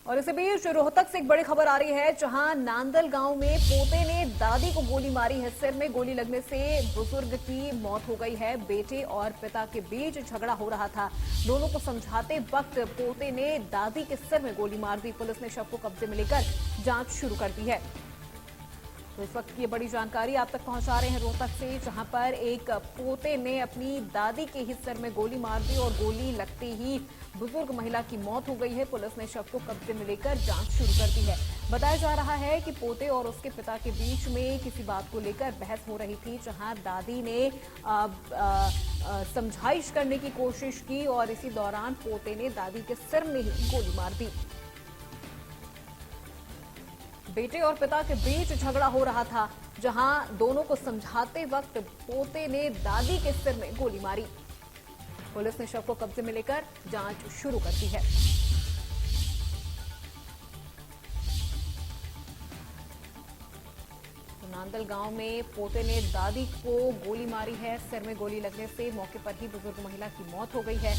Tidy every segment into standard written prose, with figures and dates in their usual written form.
और इसी बीच रोहतक से एक बड़ी खबर आ रही है, जहां नांदल गांव में पोते ने दादी को गोली मारी है। सिर में गोली लगने से बुजुर्ग की मौत हो गई है। बेटे और पिता के बीच झगड़ा हो रहा था। दोनों को समझाते वक्त पोते ने दादी के सिर में गोली मार दी। पुलिस ने शव को कब्जे में लेकर जांच शुरू कर दी है। तो इस वक्त ये बड़ी जानकारी आप तक पहुंचा रहे हैं रोहतक से, जहां पर एक पोते ने अपनी दादी के ही सिर में गोली मार दी और गोली लगते ही बुजुर्ग महिला की मौत हो गई है। पुलिस ने शव को कब्जे में लेकर जांच शुरू कर दी है। बताया जा रहा है कि पोते और उसके पिता के बीच में किसी बात को लेकर बहस हो रही थी, जहां दादी ने समझाइश करने की कोशिश की और इसी दौरान पोते ने दादी के सिर में ही गोली मार दी। बेटे और पिता के बीच झगड़ा हो रहा था, जहां दोनों को समझाते वक्त पोते ने दादी के सिर में गोली मारी। पुलिस ने शव को कब्जे में लेकर जांच शुरू कर दी है। तो नांदल गांव में पोते ने दादी को गोली मारी है। सिर में गोली लगने से मौके पर ही बुजुर्ग महिला की मौत हो गई है।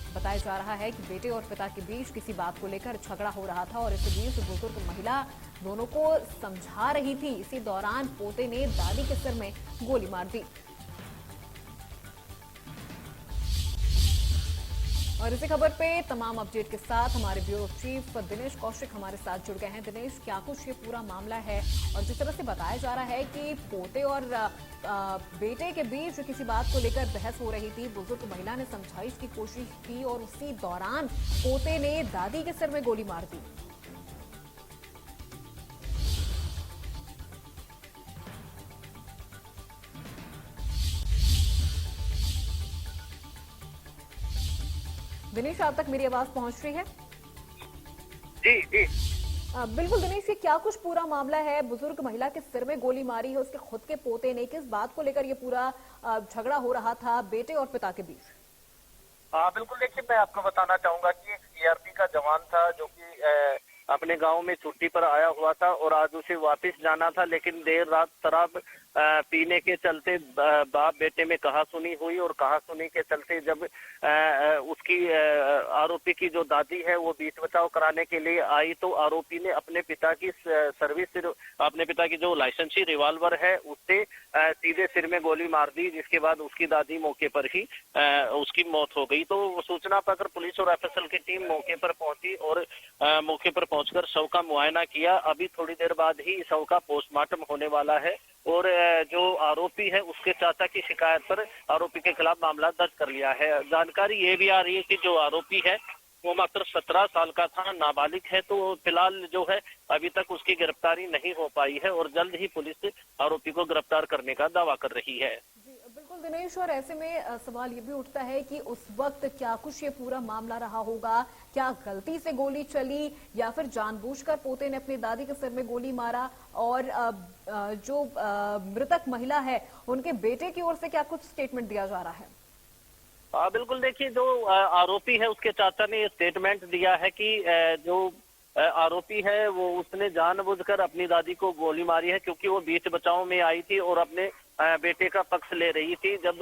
बताया जा रहा है कि बेटे और पिता के बीच किसी बात को लेकर झगड़ा हो रहा था और इसी बीच बुजुर्ग महिला दोनों को समझा रही थी। इसी दौरान पोते ने दादी के सिर में गोली मार दी। और इसी खबर पे तमाम अपडेट के साथ हमारे ब्यूरो चीफ दिनेश कौशिक हमारे साथ जुड़ गए हैं। दिनेश, क्या कुछ ये पूरा मामला है? और जिस तरह से बताया जा रहा है कि पोते और बेटे के बीच किसी बात को लेकर बहस हो रही थी, बुजुर्ग महिला ने समझाइश की कोशिश की और उसी दौरान पोते ने दादी के सिर में गोली मार दी। दिनेश, आप तक मेरी आवाज पहुंच रही है? जी जी बिल्कुल दिनेश, ये क्या कुछ पूरा मामला है? बुजुर्ग महिला के सिर में गोली मारी है उसके खुद के पोते ने। किस बात को लेकर ये पूरा झगड़ा हो रहा था बेटे और पिता के बीच? बिल्कुल। देखिए, मैं आपको बताना चाहूंगा कि एक सीआरपी का जवान था जो कि अपने गांव में छुट्टी पर आया हुआ था और आज उसे वापस जाना था, लेकिन देर रात शराब पीने के चलते बाप बेटे में कहासुनी हुई और कहासुनी के चलते जब उसकी आरोपी की जो दादी है वो बीच बचाव कराने के लिए आई तो आरोपी ने अपने पिता की अपने पिता की जो लाइसेंसी रिवॉल्वर है उससे सीधे सिर में गोली मार दी, जिसके बाद उसकी दादी मौके पर ही उसकी मौत हो गई। तो सूचना पाकर पुलिस और एफएसएल की टीम मौके पर पहुंची और मौके पर पहुंचकर शव का मुआयना किया। अभी थोड़ी देर बाद ही शव का पोस्टमार्टम होने वाला है और जो आरोपी है उसके चाचा की शिकायत पर आरोपी के खिलाफ मामला दर्ज कर लिया है। जानकारी ये भी आ रही है कि जो आरोपी है वो मात्र 17 साल का था, नाबालिग है। तो फिलहाल जो है अभी तक उसकी गिरफ्तारी नहीं हो पाई है और जल्द ही पुलिस आरोपी को गिरफ्तार करने का दावा कर रही है। बिल्कुल दिनेश, और ऐसे में सवाल ये भी उठता है कि उस वक्त क्या कुछ ये पूरा मामला रहा होगा? क्या गलती से गोली चली या फिर जानबूझकर पोते ने अपनी दादी के सिर में गोली मारा? और जो मृतक महिला है उनके बेटे की ओर से क्या कुछ स्टेटमेंट दिया जा रहा है? बिल्कुल। देखिए, जो आरोपी है उसके चाचा ने स्टेटमेंट दिया है कि जो आरोपी है वो उसने जानबूझकर अपनी दादी को गोली मारी है क्योंकि वो बीच बचाव में आई थी और अपने बेटे का पक्ष ले रही थी। जब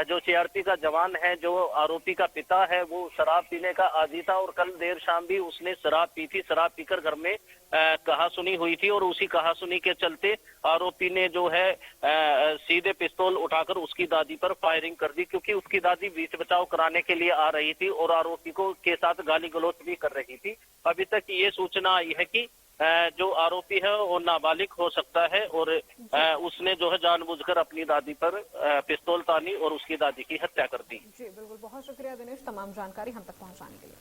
जो सीआरपी का जवान है, जो आरोपी का पिता है, वो शराब पीने का आदी था और कल देर शाम भी उसने शराब पी थी। शराब पीकर घर में कहासुनी हुई थी और उसी कहासुनी के चलते आरोपी ने जो है सीधे पिस्तौल उठाकर उसकी दादी पर फायरिंग कर दी, क्योंकि उसकी दादी बीच बचाव कराने के लिए आ रही थी और आरोपी को के साथ गाली गलौज भी कर रही थी। अभी तक ये सूचना आई है कि जो आरोपी है वो नाबालिग हो सकता है और उसने जो है जानबूझकर अपनी दादी पर पिस्तौल तानी और उसकी दादी की हत्या कर दी। जी बिल्कुल, बहुत शुक्रिया दिनेश तमाम जानकारी हम तक पहुंचाने के लिए।